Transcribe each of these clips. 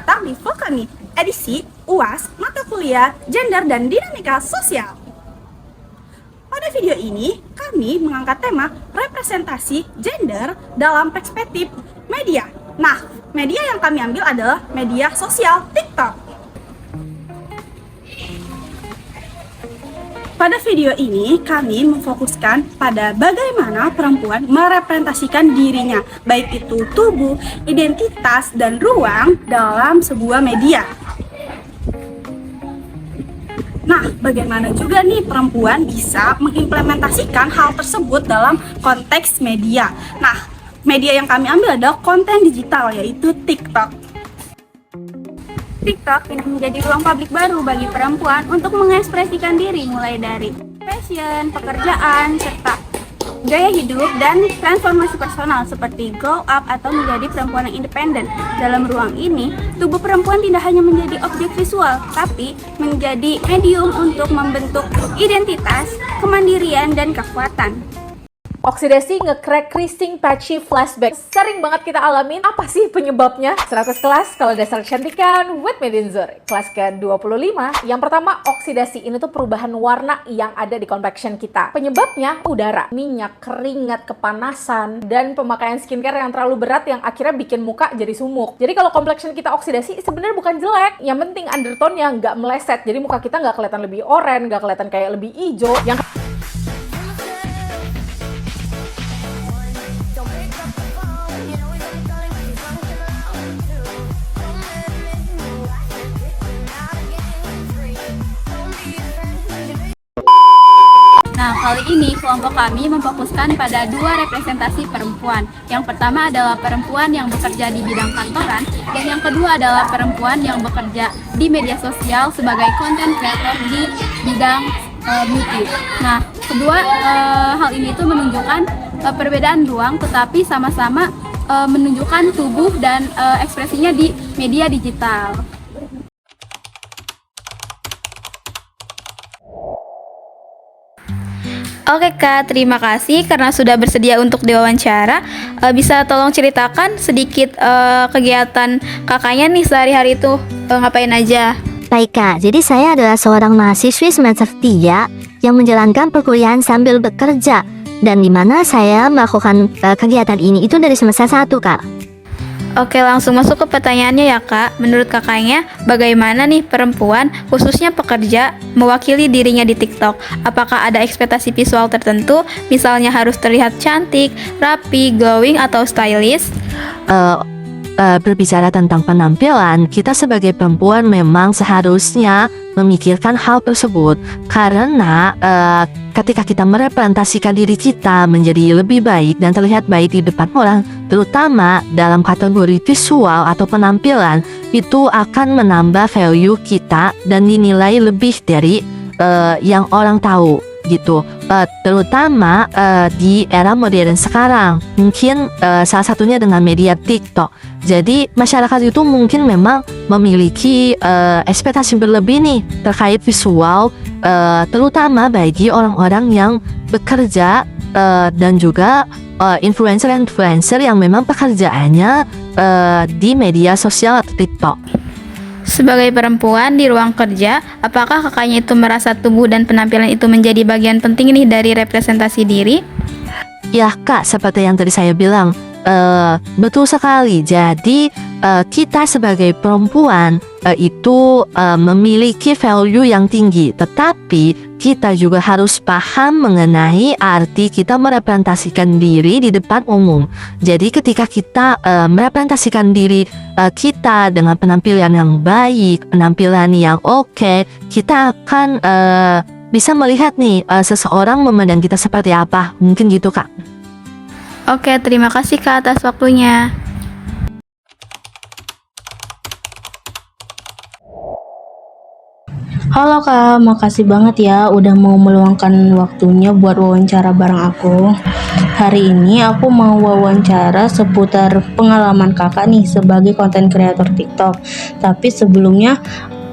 datang di vlog kami, edisi UAS Mata Kuliah Gender dan Dinamika Sosial. Pada video ini, kami mengangkat tema representasi gender dalam perspektif media. Nah, media yang kami ambil adalah media sosial TikTok. Pada video ini, kami memfokuskan pada bagaimana perempuan merepresentasikan dirinya, baik itu tubuh, identitas, dan ruang dalam sebuah media. Nah, bagaimana juga nih perempuan bisa mengimplementasikan hal tersebut dalam konteks media? Nah, media yang kami ambil adalah konten digital, yaitu TikTok. TikTok ini menjadi ruang publik baru bagi perempuan untuk mengekspresikan diri mulai dari fashion, pekerjaan, serta gaya hidup dan transformasi personal seperti glow up atau menjadi perempuan yang independen. Dalam ruang ini, tubuh perempuan tidak hanya menjadi objek visual, tapi menjadi medium untuk membentuk identitas, kemandirian, dan kekuatan. Oksidasi, nge-crack, creasing, patchy, flashback. Sering banget kita alamin. Apa sih penyebabnya? 100 kelas kalau dasar kecantikan with Medinzur. Kelas ke-25. Yang pertama, oksidasi. Ini tuh perubahan warna yang ada di complexion kita. Penyebabnya udara, minyak, keringat, kepanasan, dan pemakaian skincare yang terlalu berat yang akhirnya bikin muka jadi sumuk. Jadi kalau complexion kita oksidasi sebenarnya bukan jelek. Yang penting undertone-nya nggak meleset. Jadi muka kita nggak kelihatan lebih oranye, nggak kelihatan kayak lebih hijau. Nah, kali ini kelompok kami memfokuskan pada dua representasi perempuan. Yang pertama adalah perempuan yang bekerja di bidang kantoran, dan yang kedua adalah perempuan yang bekerja di media sosial sebagai content creator di bidang beauty. Nah, kedua hal ini itu menunjukkan perbedaan ruang, tetapi sama-sama menunjukkan tubuh dan ekspresinya di media digital. Oke Kak, terima kasih karena sudah bersedia untuk diwawancara. Bisa tolong ceritakan sedikit kegiatan kakaknya nih sehari-hari itu ngapain aja? Baik Kak, jadi saya adalah seorang mahasiswi semester 3 yang menjalankan perkuliahan sambil bekerja. Dan di mana saya melakukan kegiatan ini itu dari semester 1 Kak. Oke, langsung masuk ke pertanyaannya ya Kak. Menurut kakaknya, bagaimana nih perempuan, khususnya pekerja, mewakili dirinya di TikTok? Apakah ada ekspektasi visual tertentu, misalnya harus terlihat cantik, rapi, glowing, atau stylish? Berbicara tentang penampilan, kita sebagai perempuan memang seharusnya memikirkan hal tersebut. Karena ketika kita merepresentasikan diri kita menjadi lebih baik dan terlihat baik di depan orang, terutama dalam kategori visual atau penampilan, itu akan menambah value kita dan dinilai lebih dari yang orang tahu gitu. Terutama di era modern sekarang, mungkin salah satunya dengan media TikTok. Jadi masyarakat itu mungkin memang memiliki ekspektasi berlebih nih terkait visual, terutama bagi orang-orang yang bekerja dan juga influencer-influencer yang memang pekerjaannya di media sosial atau TikTok. Sebagai perempuan di ruang kerja, apakah kakaknya itu merasa tubuh dan penampilan itu menjadi bagian penting nih dari representasi diri? Ya Kak, seperti yang tadi saya bilang, betul sekali. Jadi kita sebagai perempuan itu memiliki value yang tinggi, tetapi kita juga harus paham mengenai arti kita merepresentasikan diri di depan umum. Jadi ketika kita merepresentasikan diri kita dengan penampilan yang baik, penampilan yang oke, kita akan bisa melihat nih seseorang memandang kita seperti apa. Mungkin gitu Kak. Oke, terima kasih Kak atas waktunya. Halo Kak, makasih banget ya udah mau meluangkan waktunya buat wawancara bareng aku. Hari ini aku mau wawancara seputar pengalaman kakak nih sebagai konten kreator TikTok. Tapi sebelumnya,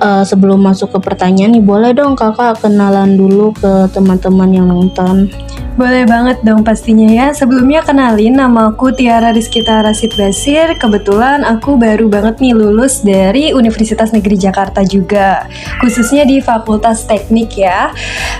sebelum masuk ke pertanyaan nih, boleh dong kakak kenalan dulu ke teman-teman yang nonton. Boleh banget dong pastinya ya. Sebelumnya kenalin, nama aku Tiara Rizkita Rasid Basir. Kebetulan aku baru banget nih lulus dari Universitas Negeri Jakarta juga, khususnya di Fakultas Teknik ya.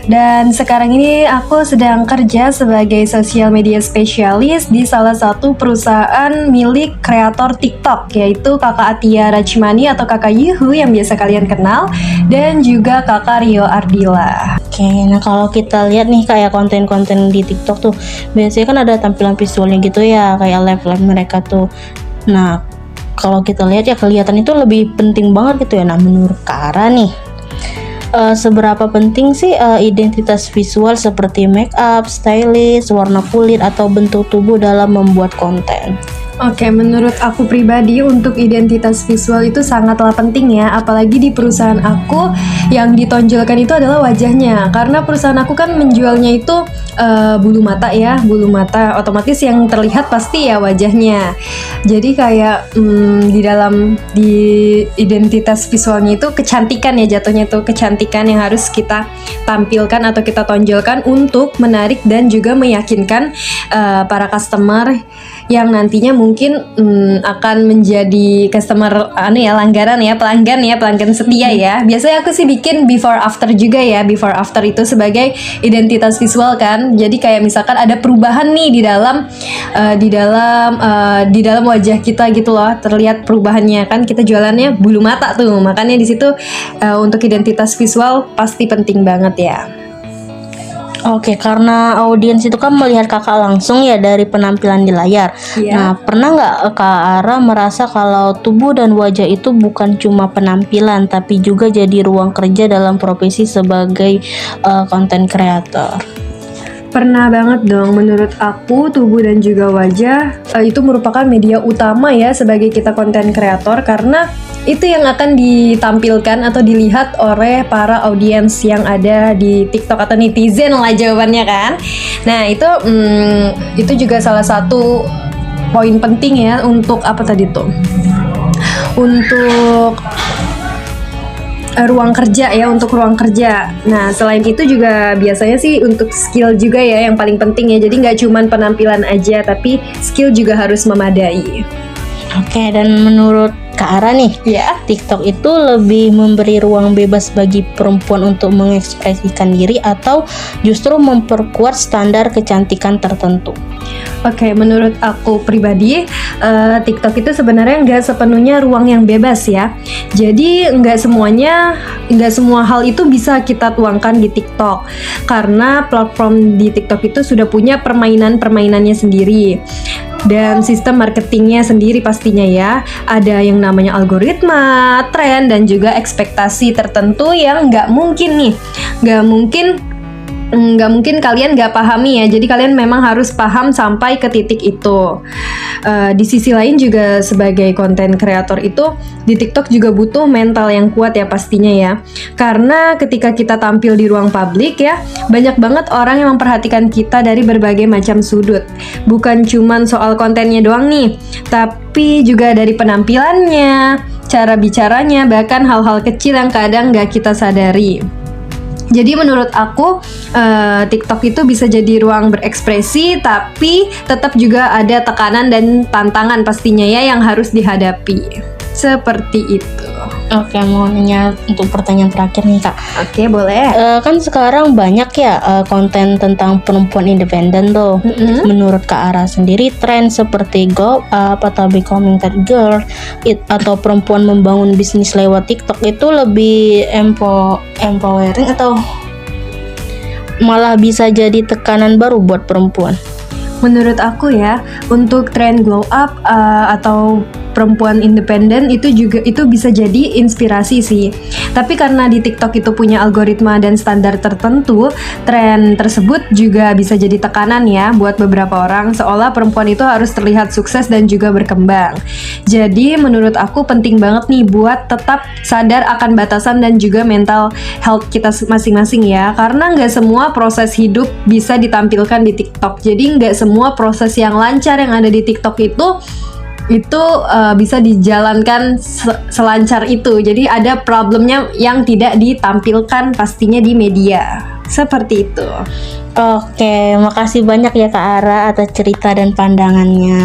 Dan sekarang ini aku sedang kerja sebagai social media spesialis di salah satu perusahaan milik kreator TikTok, yaitu Kakak Atia Rachmani atau Kakak Yuhu yang biasa kalian kenal, dan juga Kakak Rio Ardila. Oke, nah kalau kita lihat nih kayak konten-konten di TikTok tuh biasanya kan ada tampilan visualnya gitu ya, kayak live mereka tuh. Nah, kalau kita lihat ya kelihatan itu lebih penting banget gitu ya. Nah, menurut Kak Ara nih, seberapa penting sih identitas visual seperti make up, stylist, warna kulit atau bentuk tubuh dalam membuat konten? Oke, menurut aku pribadi untuk identitas visual itu sangatlah penting ya, apalagi di perusahaan aku yang ditonjolkan itu adalah wajahnya, karena perusahaan aku kan menjualnya itu bulu mata ya, bulu mata, otomatis yang terlihat pasti ya wajahnya. Jadi kayak di identitas visualnya itu kecantikan ya, jatuhnya tuh kecantikan yang harus kita tampilkan atau kita tonjolkan untuk menarik dan juga meyakinkan para customer yang nantinya mungkin akan menjadi customer pelanggan setia ya. Biasanya aku sih bikin before after juga ya. Before after itu sebagai identitas visual kan. Jadi kayak misalkan ada perubahan nih di dalam wajah kita gitu loh. Terlihat perubahannya kan, kita jualannya bulu mata tuh. Makanya di situ untuk identitas visual pasti penting banget ya. Oke, karena audiens itu kan melihat kakak langsung ya dari penampilan di layar. Iya. Nah, pernah nggak Kak Ara merasa kalau tubuh dan wajah itu bukan cuma penampilan, tapi juga jadi ruang kerja dalam profesi sebagai content creator? Pernah banget dong, menurut aku tubuh dan juga wajah itu merupakan media utama ya sebagai kita konten kreator, karena itu yang akan ditampilkan atau dilihat oleh para audiens yang ada di TikTok atau netizen lah jawabannya kan. Nah itu juga salah satu poin penting ya untuk apa tadi tuh, untuk ruang kerja ya, untuk ruang kerja. Nah selain itu juga biasanya sih untuk skill juga ya yang paling penting ya. Jadi nggak cuman penampilan aja, tapi skill juga harus memadai. Oke, dan menurut Kak Ara nih, Ya. TikTok itu lebih memberi ruang bebas bagi perempuan untuk mengekspresikan diri atau justru memperkuat standar kecantikan tertentu? Oke, menurut aku pribadi, TikTok itu sebenarnya nggak sepenuhnya ruang yang bebas ya. Jadi nggak semua hal itu bisa kita tuangkan di TikTok, karena platform di TikTok itu sudah punya permainannya sendiri dan sistem marketingnya sendiri pastinya ya. Ada yang namanya algoritma, tren, dan juga ekspektasi tertentu yang nggak mungkin kalian nggak pahami ya. Jadi kalian memang harus paham sampai ke titik itu. Di sisi lain juga sebagai konten kreator itu di TikTok juga butuh mental yang kuat ya pastinya ya. Karena ketika kita tampil di ruang publik ya, banyak banget orang yang memperhatikan kita dari berbagai macam sudut. Bukan cuman soal kontennya doang nih, tapi juga dari penampilannya, cara bicaranya, bahkan hal-hal kecil yang kadang nggak kita sadari. Jadi menurut aku TikTok itu bisa jadi ruang berekspresi, tapi tetap juga ada tekanan dan tantangan pastinya ya yang harus dihadapi. Seperti itu. Oke, mau nanya untuk pertanyaan terakhir nih Kak. Oke, boleh. Kan sekarang banyak ya konten tentang perempuan independen tuh. Menurut Kak Ara sendiri, tren seperti go up atau becoming that girl atau perempuan membangun bisnis lewat TikTok itu lebih empowering atau malah bisa jadi tekanan baru buat perempuan? Menurut aku ya, untuk tren glow up atau perempuan independen itu bisa jadi inspirasi sih. Tapi karena di TikTok itu punya algoritma dan standar tertentu, tren tersebut juga bisa jadi tekanan ya buat beberapa orang, seolah perempuan itu harus terlihat sukses dan juga berkembang. Jadi menurut aku penting banget nih buat tetap sadar akan batasan dan juga mental health kita masing-masing ya. Karena nggak semua proses hidup bisa ditampilkan di TikTok. Jadi nggak semua proses yang lancar yang ada di TikTok itu bisa dijalankan selancar itu. Jadi ada problemnya yang tidak ditampilkan pastinya di media. Seperti itu. Oke, makasih banyak ya Kak Ara atas cerita dan pandangannya.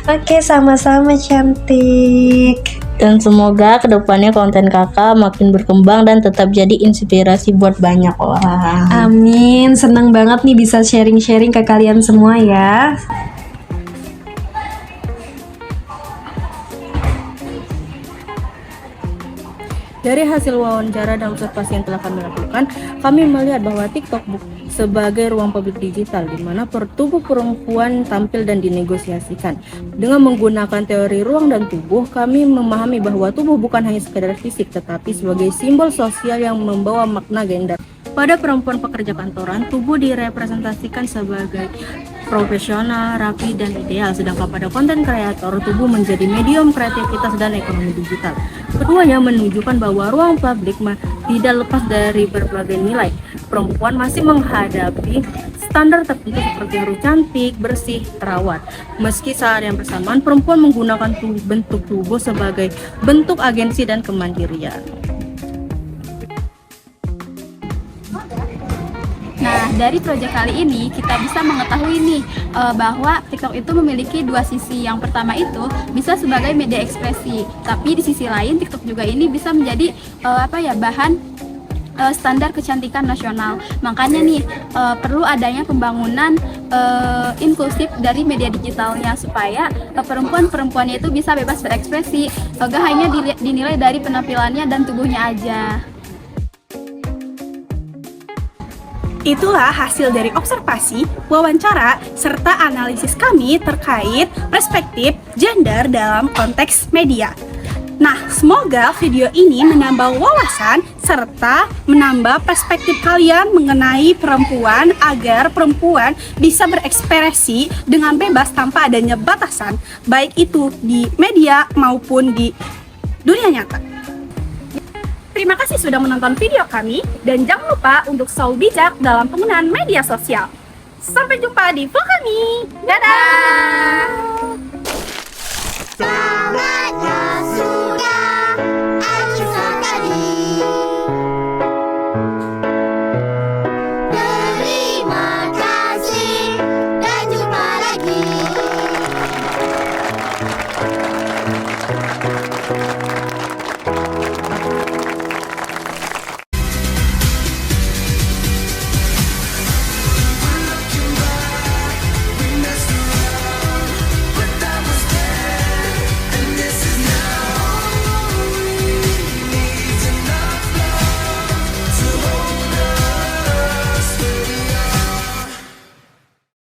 Oke, sama-sama cantik. Dan semoga kedepannya konten kakak makin berkembang dan tetap jadi inspirasi buat banyak orang. Amin, seneng banget nih bisa sharing-sharing ke kalian semua ya. Dari hasil wawancara dan observasi yang telah kami lakukan, kami melihat bahwa TikTok sebagai ruang publik digital di mana tubuh perempuan tampil dan dinegosiasikan. Dengan menggunakan teori ruang dan tubuh, kami memahami bahwa tubuh bukan hanya sekedar fisik, tetapi sebagai simbol sosial yang membawa makna gender. Pada perempuan pekerja kantoran, tubuh direpresentasikan sebagai profesional, rapi, dan ideal, sedangkan pada konten kreator, tubuh menjadi medium kreativitas dan ekonomi digital. Keduanya menunjukkan bahwa ruang publik tidak lepas dari berbagai nilai. Perempuan masih menghadapi standar tertentu seperti harus cantik, bersih, terawat. Meski saat yang bersamaan, perempuan menggunakan bentuk tubuh sebagai bentuk agensi dan kemandirian. Nah, dari proyek kali ini kita bisa mengetahui nih bahwa TikTok itu memiliki dua sisi. Yang pertama itu bisa sebagai media ekspresi, tapi di sisi lain TikTok juga ini bisa menjadi bahan standar kecantikan nasional. Makanya nih perlu adanya pembangunan inklusif dari media digitalnya supaya perempuan-perempuannya itu bisa bebas berekspresi, gak hanya dinilai dari penampilannya dan tubuhnya aja. Itulah hasil dari observasi, wawancara, serta analisis kami terkait perspektif gender dalam konteks media. Nah, semoga video ini menambah wawasan serta menambah perspektif kalian mengenai perempuan agar perempuan bisa berekspresi dengan bebas tanpa adanya batasan, baik itu di media maupun di dunia nyata. Terima kasih sudah menonton video kami dan jangan lupa untuk selalu bijak dalam penggunaan media sosial. Sampai jumpa di vlog kami. Dadah!